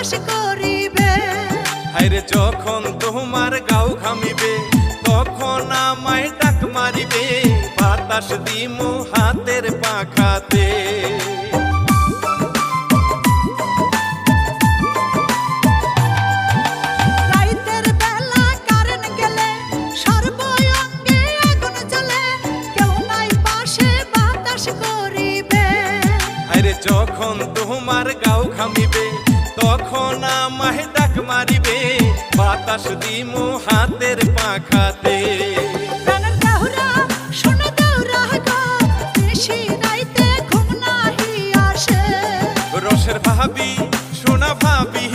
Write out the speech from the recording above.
বাতাস করিবে। হায়রে যখন তোমার গাও ঘামিবে তখন আমায় ডাক মারিবে, বাতাস দিমু হাতের পাখাতে। রাইতের বেলা কারেন্ট গেলে সর্বঙ্গে আগুন জ্বলে, কেউ নাই পাশে বাতাস করিবে। হায়রে যখন তোমার গাও ঘামিবে তখন আমায় ডাক মারিবে, বাতাস দিমু হাতের পাখাতে। প্রাণের দেহুরা শোনো দেউরা গো, নিশি রাইতে ঘুম নাহি আসে। রসের ভাবি সোনা ভাবি